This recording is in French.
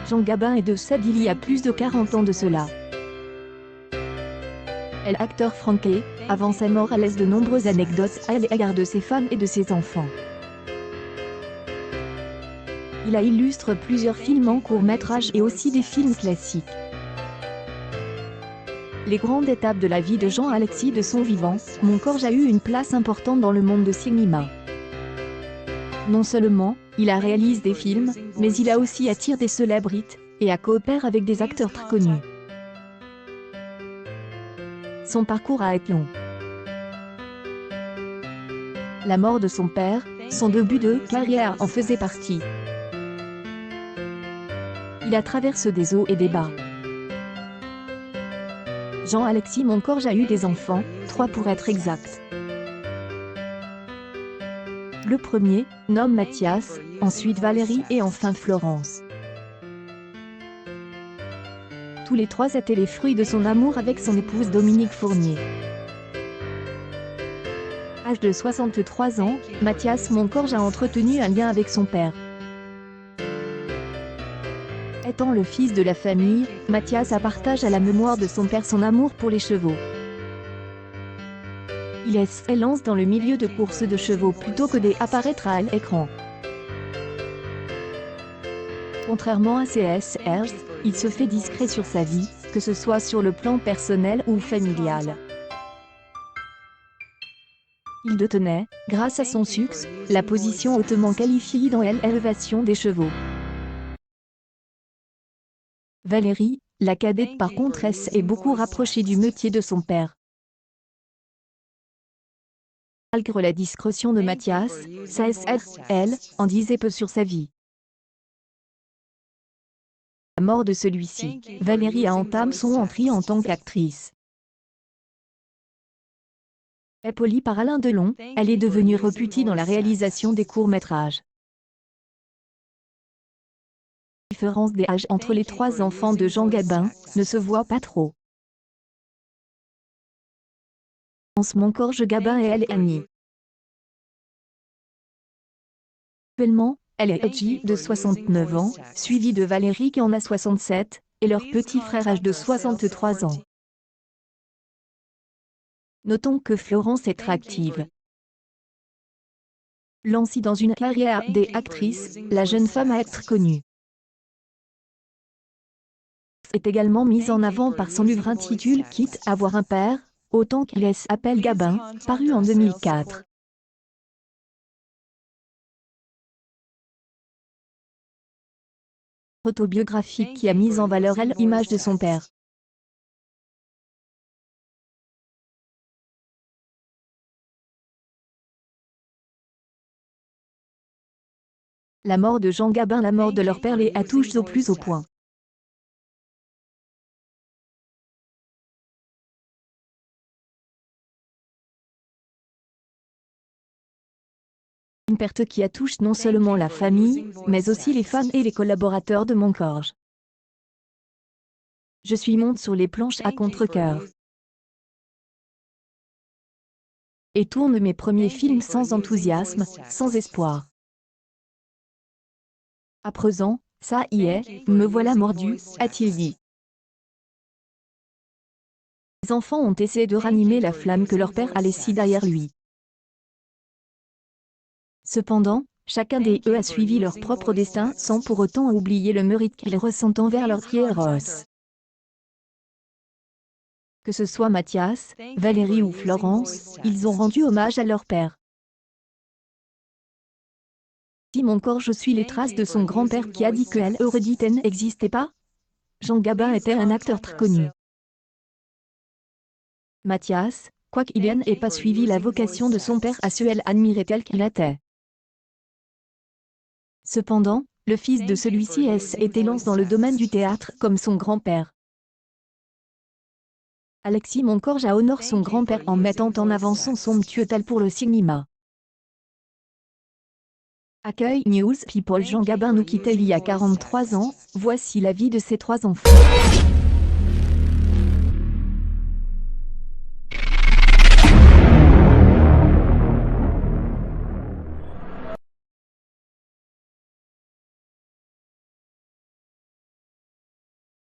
Jean Gabin est décédé il y a plus de 40 ans de cela. L'acteur Franquet, avant sa mort, laisse de nombreuses anecdotes à l'égard de ses fans et de ses enfants. Il a illustré plusieurs films en court-métrage et aussi des films classiques. Les grandes étapes de la vie de Jean Alexis de son vivant, Moncorge a eu une place importante dans le monde du cinéma. Non seulement, il a réalisé des films, mais il a aussi attiré des célébrités, et a coopéré avec des acteurs très connus. Son parcours a été long. La mort de son père, son début de carrière en faisait partie. Il a traversé des hauts et des bas. Jean Alexis Moncorge a eu des enfants, 3 pour être exact. Le premier, nomme Mathias, ensuite Valérie et enfin Florence. Tous les 3 étaient les fruits de son amour avec son épouse Dominique Fournier. À l'âge de 63 ans, Mathias Moncorge a entretenu un lien avec son père. Étant le fils de la famille, Mathias a partagé à la mémoire de son père son amour pour les chevaux. Il s'élance dans le milieu de courses de chevaux plutôt que d'apparaître à l'écran. Contrairement à ses SRs, il se fait discret sur sa vie, que ce soit sur le plan personnel ou familial. Il détenait, grâce à son succès, la position hautement qualifiée dans l'élevation des chevaux. Valérie, la cadette par contre, est beaucoup rapprochée du métier de son père. Malgré la discrétion de Mathias, sa elle, en disait peu sur sa vie. À la mort de celui-ci, Valérie a entamé son entrée en tant qu'actrice. Épaulée par Alain Delon, elle est devenue réputée dans la réalisation des courts-métrages. La différence d'âge entre les 3 enfants de Jean Gabin ne se voit pas trop. Moncorge Gabin et elle est amie. Actuellement, elle est âgée de 69 ans, suivie de Valérie qui en a 67, et leur petit frère âgé de 63 ans. Notons que Florence est très active. Lancée dans une carrière d'actrice, la jeune femme a être connue. Est également mise en avant par son livre intitulé Quitte à avoir un père, autant qu'il s'appelle Gabin, paru en 2004. Autobiographique qui a mis en valeur l'image de son père. La mort de Jean Gabin, la mort de leur père les touche au plus haut point. Une perte qui touche non seulement la famille, mais aussi les fans et les collaborateurs de Moncorge. Je suis monte sur les planches à contre-cœur. Et tourne mes premiers films sans enthousiasme, sans espoir. À présent, ça y est, me voilà mordu, a-t-il dit. Les enfants ont essayé de ranimer la flamme que leur père a laissée derrière lui. Cependant, chacun d'eux a suivi leur propre destin sans pour autant oublier le mérite qu'ils ressentent envers leurs héros. Que ce soit Mathias, Valérie ou Florence, ils ont rendu hommage à leur père. Si Moncorge suit les traces de son grand-père qui a dit que l'hérédité n'existait pas, Jean Gabin était un acteur très connu. Mathias, quoiqu'il n'ait pas suivi la vocation de son père à se admirer tel qu'il était. Cependant, le fils de celui-ci était lancé dans le domaine du théâtre comme son grand-père. Alexis Moncorge a honoré son grand-père en mettant en avant son somptueux talent pour le cinéma. Accueil News People. Jean Gabin nous quittait il y a 43 ans, voici la vie de ses 3 enfants.